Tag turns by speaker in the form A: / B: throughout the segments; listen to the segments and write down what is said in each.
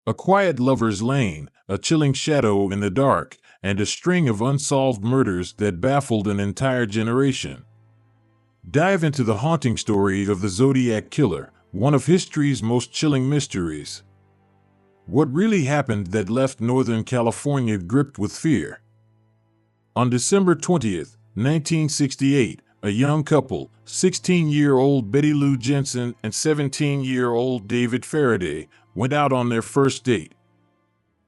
A: A quiet lover's lane, a chilling shadow in the dark, and a string of unsolved murders that baffled an entire generation. Dive into the haunting story of the Zodiac Killer, one of history's most chilling mysteries. What really happened that left Northern California gripped with fear? On December 20th, 1968, a young couple, 16-year-old Betty Lou Jensen and 17-year-old David Faraday, went out on their first date.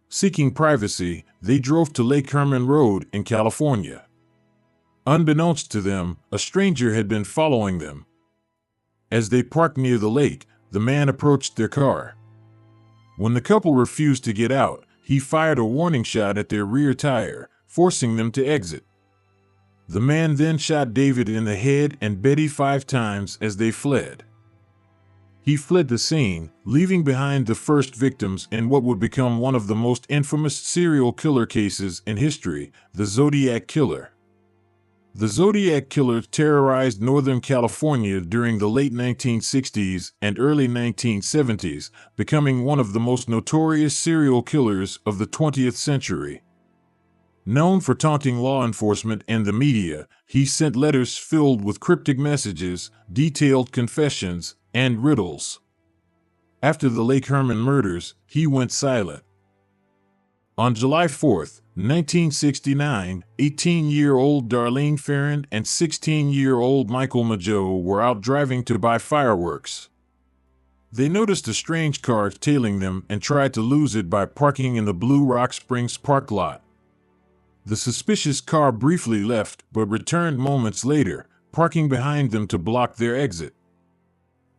A: Seeking privacy, they drove to Lake Herman Road in California. Unbeknownst to them, a stranger had been following them. As they parked near the lake, the man approached their car. When the couple refused to get out, he fired a warning shot at their rear tire, forcing them to exit. The man then shot David in the head and Betty 5 times as they fled. He fled the scene, leaving behind the first victims in what would become one of the most infamous serial killer cases in history, the Zodiac Killer. The Zodiac Killer terrorized Northern California during the late 1960s and early 1970s, becoming one of the most notorious serial killers of the 20th century. Known for taunting law enforcement and the media, he sent letters filled with cryptic messages, detailed confessions, and riddles. After the Lake Herman murders, he went silent. On July 4th, 1969, 18-year-old Darlene Ferrin and 16-year-old Michael Mageau were out driving to buy fireworks. They noticed a strange car tailing them and tried to lose it by parking in the Blue Rock Springs park lot. The suspicious car briefly left but returned moments later, parking behind them to block their exit.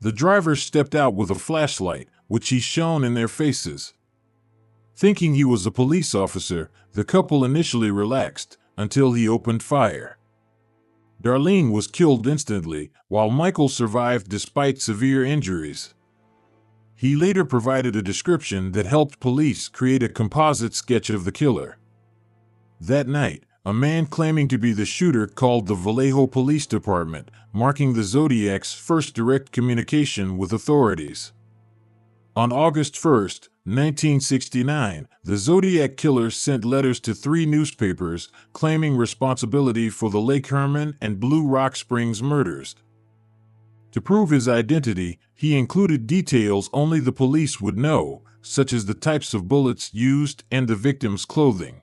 A: The driver stepped out with a flashlight, which he shone in their faces. Thinking he was a police officer, the couple initially relaxed until he opened fire. Darlene was killed instantly, while Michael survived despite severe injuries. He later provided a description that helped police create a composite sketch of the killer. That night, a man claiming to be the shooter called the Vallejo Police Department, marking the Zodiac's first direct communication with authorities. On August 1st, 1969, the Zodiac Killer sent letters to 3 newspapers claiming responsibility for the Lake Herman and Blue Rock Springs murders. To prove his identity, he included details only the police would know, such as the types of bullets used and the victim's clothing.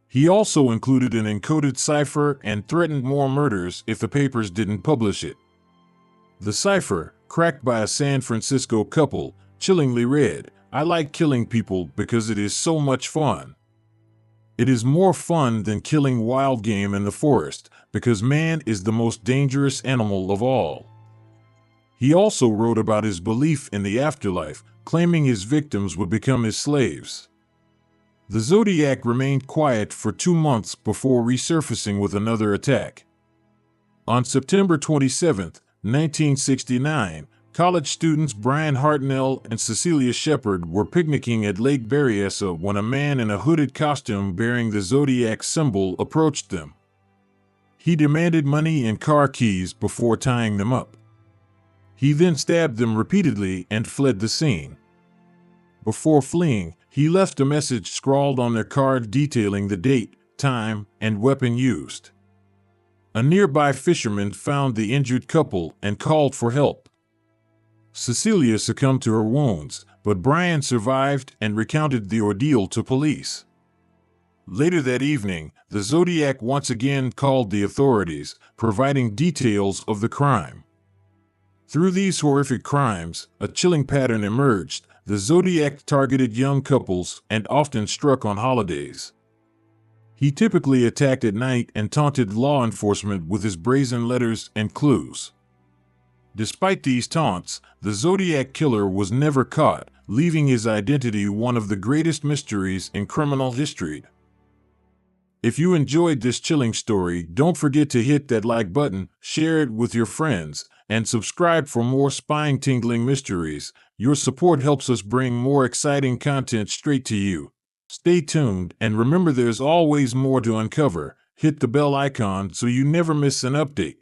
A: He also included an encoded cipher and threatened more murders if the papers didn't publish it. The cipher, cracked by a San Francisco couple, chillingly read, "I like killing people because it is so much fun. It is more fun than killing wild game in the forest, because man is the most dangerous animal of all." He also wrote about his belief in the afterlife, claiming his victims would become his slaves. The Zodiac remained quiet for 2 months before resurfacing with another attack. On September 27, 1969, college students Brian Hartnell and Cecilia Shepard were picnicking at Lake Berryessa when a man in a hooded costume bearing the Zodiac symbol approached them. He demanded money and car keys before tying them up. He then stabbed them repeatedly and fled the scene. Before fleeing, he left a message scrawled on their card detailing the date, time, and weapon used. A nearby fisherman found the injured couple and called for help. Cecilia succumbed to her wounds, but Brian survived and recounted the ordeal to police. Later that evening, the Zodiac once again called the authorities, providing details of the crime. Through these horrific crimes, a chilling pattern emerged. The Zodiac targeted young couples and often struck on holidays. He typically attacked at night and taunted law enforcement with his brazen letters and clues. Despite these taunts, the Zodiac Killer was never caught, leaving his identity one of the greatest mysteries in criminal history. If you enjoyed this chilling story, don't forget to hit that like button, share it with your friends, and subscribe for more spine-tingling mysteries. Your support helps us bring more exciting content straight to you. Stay tuned, and remember there's always more to uncover. Hit the bell icon so you never miss an update.